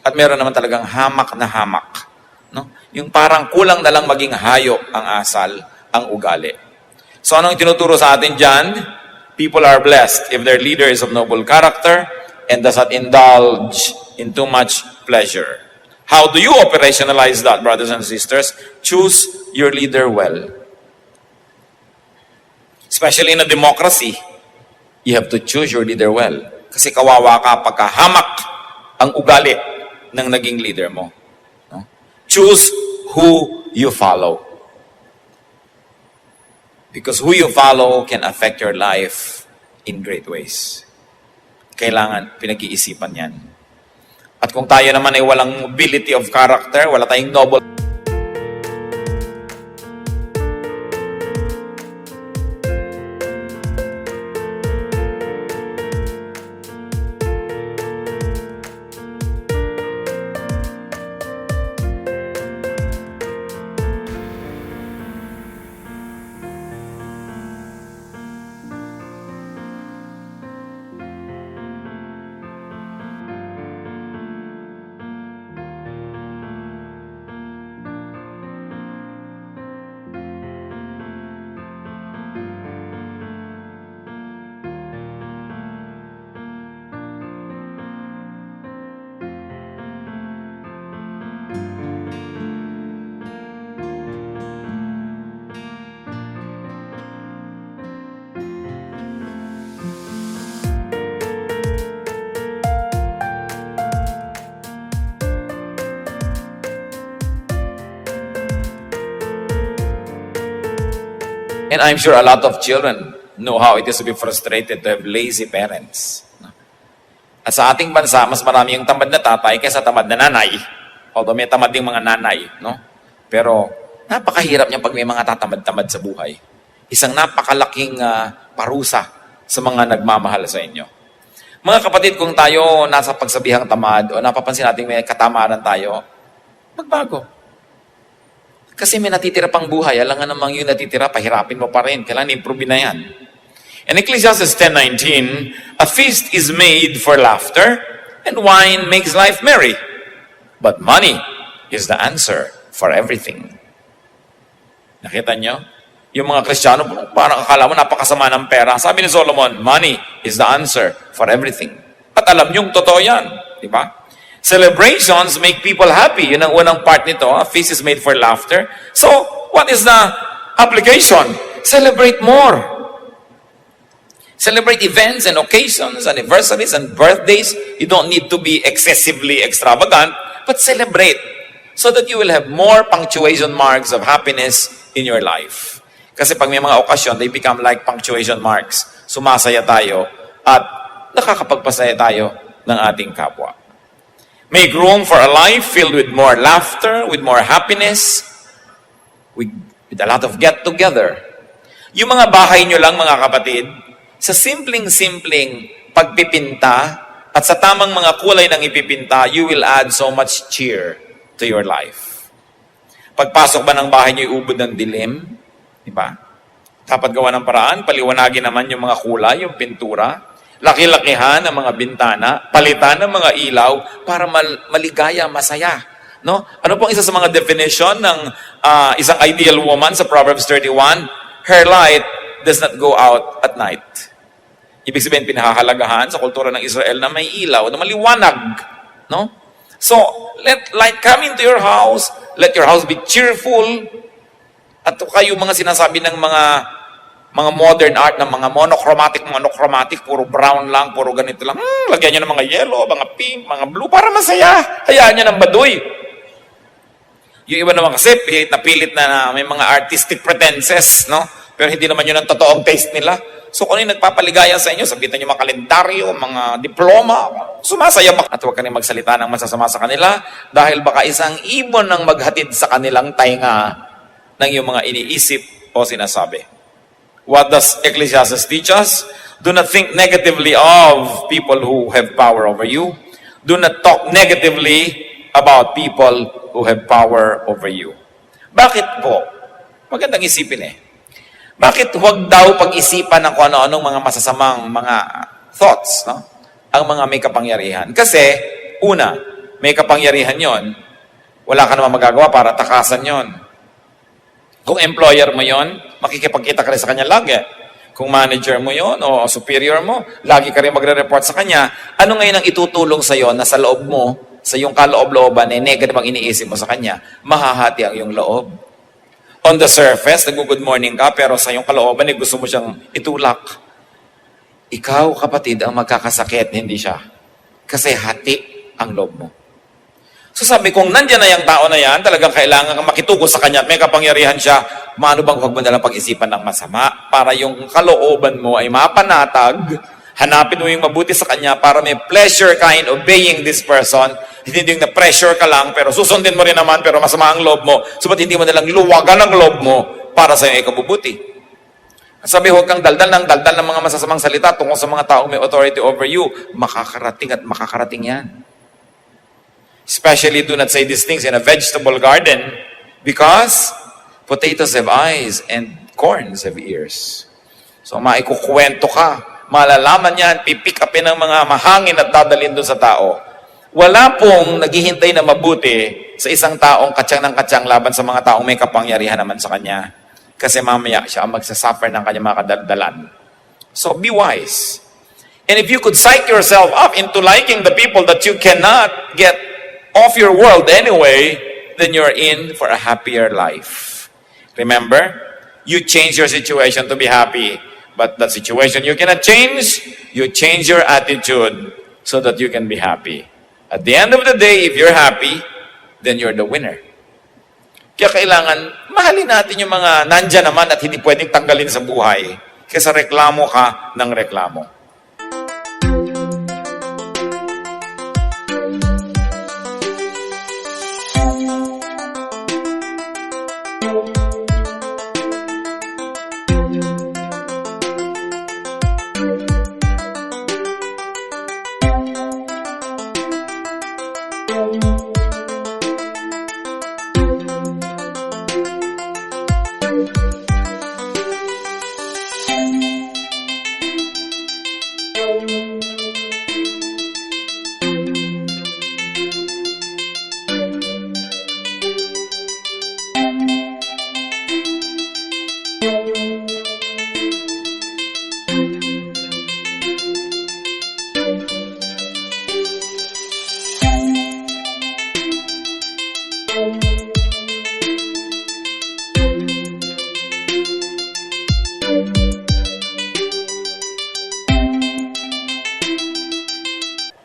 At meron naman talagang hamak na hamak. No? Yung parang kulang na lang maging hayop ang asal, ang ugali. So anong tinuturo sa atin dyan? People are blessed if their leader is of noble character and does not indulge in too much pleasure. How do you operationalize that, brothers and sisters? Choose your leader well. Especially in a democracy, you have to choose your leader well. Kasi kawawa ka pagkahamak ang ugali ng naging leader mo. No? Choose who you follow. Because who you follow can affect your life in great ways. Kailangan pinag-iisipan yan. At kung tayo naman ay walang nobility of character, wala tayong noble And I'm sure a lot of children know how it is to be frustrated to have lazy parents. At sa ating bansa, mas marami yung tamad na tatay kaysa tamad na nanay. Although may tamad ding mga nanay, no? Pero napakahirap niya pag may mga tatamad-tamad sa buhay. Isang napakalaking parusa sa mga nagmamahal sa inyo. Mga kapatid, kung tayo nasa pagsabihang tamad o napapansin natin may katamaran tayo, magbago. Kasi may natitira pang buhay, alangan namang yung natitira, pahirapin mo pa rin. Kailangan improve na yan. In Ecclesiastes 10:19, a feast is made for laughter, and wine makes life merry. But money is the answer for everything. Nakita nyo? Yung mga Kristiyano, parang akala mo napakasama ng pera. Sabi ni Solomon, money is the answer for everything. At alam nyo, totoo yan. Di ba? Celebrations make people happy. Yun ang unang part nito. A feast is made for laughter. So, what is the application? Celebrate more. Celebrate events and occasions, anniversaries and birthdays. You don't need to be excessively extravagant, but celebrate so that you will have more punctuation marks of happiness in your life. Kasi pag may mga okasyon, they become like punctuation marks. Sumasaya tayo at nakakapagpasaya tayo ng ating kapwa. Make room for a life filled with more laughter, with more happiness, with a lot of get-together. Yung mga bahay nyo lang, mga kapatid, sa simpleng-simpleng pagpipinta at sa tamang mga kulay ng ipipinta, you will add so much cheer to your life. Pagpasok ba ng bahay niyo, ubod ng dilim? Di ba? Dapat gawa ng paraan, paliwanagin naman yung mga kulay, yung pintura, laki-lakihan ang mga bintana, palitan ng mga ilaw para maligaya, masaya. No? Ano pong isa sa mga definition ng isang ideal woman sa Proverbs 31? Her light does not go out at night. Ibig sabihin, pinahahalagahan sa kultura ng Israel na may ilaw, na maliwanag. No? So, let light come into your house, let your house be cheerful, at kayo mga sinasabi ng mga modern art ng mga monochromatic, puro brown lang, puro ganito lang. Lagyan nyo ng mga yellow, mga pink, mga blue, para masaya. Hayaan nyo ng baduy. Yung iba naman kasi, pilit na may mga artistic pretenses, no? Pero hindi naman yun ang totoong taste nila. So kung ano yung nagpapaligaya sa inyo, sabitan nyo mga kalendaryo, mga diploma, sumasaya ba? At huwag ka magsalita ng masasama sa kanila dahil baka isang ibon ang maghatid sa kanilang tainga ng iyong mga iniisip o sinasabi. What does Ecclesiastes teach us? Do not think negatively of people who have power over you. Do not talk negatively about people who have power over you. Bakit po? Magandang isipin eh. Bakit huwag daw pag-isipan ng kung ano-anong mga masasamang mga thoughts, no? Ang mga may kapangyarihan. Kasi, una, may kapangyarihan yon, wala ka naman magagawa para takasan yon. Kung employer mo yon, makikipagkita ka rin sa kanya lagi. Kung manager mo yon o superior mo, lagi ka rin magre-report sa kanya. Ano ngayon ang itutulong sa iyo na sa loob mo, sa iyong kaloob-looban, negative ang iniisip mo sa kanya, mahahati ang iyong loob. On the surface, nag-good morning ka, pero sa iyong kalooban, gusto mo siyang itulak. Ikaw, kapatid, ang magkakasakit, hindi siya. Kasi hati ang loob mo. So sabi, kung nandyan na yung tao na yan, talagang kailangan kang makituko sa kanya at may kapangyarihan siya, maano bang huwag mo nalang pag-isipan ng masama para yung kalooban mo ay mapanatag, hanapin mo yung mabuti sa kanya para may pleasure ka in obeying this person. Hindi yung na-pressure ka lang, pero susundin mo rin naman, pero masama ang loob mo. So ba't hindi mo nalang luwagan ang loob mo para sa iyo ikabubuti? At sabi, huwag kang daldal ng mga masasamang salita tungkol sa mga taong may authority over you. Makakarating at makakarating yan. Especially do not say these things in a vegetable garden because potatoes have eyes and corns have ears. So maikukwento ka, malalaman yan, pipick upin ng mga mahangin at dadalhin doon sa tao. Wala pong naghihintay na mabuti sa isang taong katsang ng katsang laban sa mga taong may kapangyarihan naman sa kanya. Kasi mamaya siya ang magsasuffer ng kanyang mga kadaldalan. So be wise. And if you could psych yourself up into liking the people that you cannot get off your world anyway, then you're in for a happier life. Remember, you change your situation to be happy. But the situation you cannot change, you change your attitude so that you can be happy. At the end of the day, if you're happy, then you're the winner. Kaya kailangan, mahalin natin yung mga nandyan naman at hindi pwedeng tanggalin sa buhay kaysa reklamo ka ng reklamo.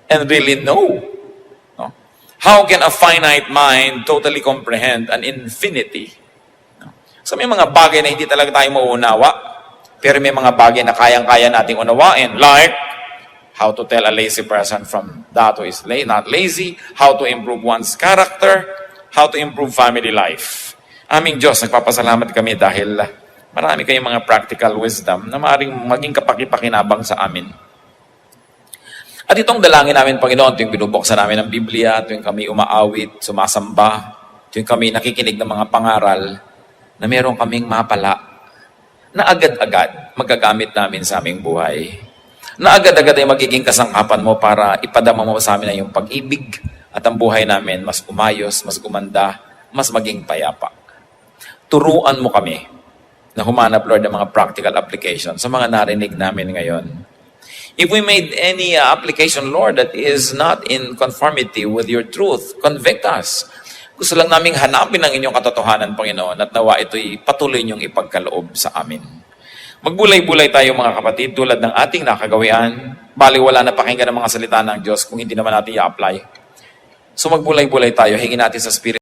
And really know. No? How can a finite mind totally comprehend an infinity? No? So may mga bagay na hindi talaga tayo mauunawa, pero may mga bagay na kayang-kaya nating unawain. Like, how to tell a lazy person from that who is not lazy, how to improve one's character, how to improve family life. Aming Diyos, nagpapasalamat kami dahil marami kayong mga practical wisdom na maaaring maging kapakipakinabang sa amin. At itong dalangin namin, Panginoon, tuwing binubuksan namin ang Biblia, tuwing kami umaawit, sumasamba, tuwing kami nakikinig ng mga pangaral, na meron kaming mapala na agad-agad magagamit namin sa aming buhay. Na agad-agad ay magiging kasangkapan mo para ipadama mo sa amin ang iyong pag-ibig at ang buhay namin mas umayos, mas gumanda, mas maging payapa. Turuan mo kami na humanap, Lord, ng mga practical application sa mga narinig namin ngayon. If we made any application, Lord, that is not in conformity with your truth, convict us. Gusto lang naming hanapin ang inyong katotohanan, Panginoon, at nawa ito'y patuloy niyong ipagkaloob sa amin. Magbulay-bulay tayo, mga kapatid, tulad ng ating nakagawian. Bali, wala na pakinggan ng mga salita ng Diyos kung hindi naman natin i-apply. So magbulay-bulay tayo, hingin natin sa Spirit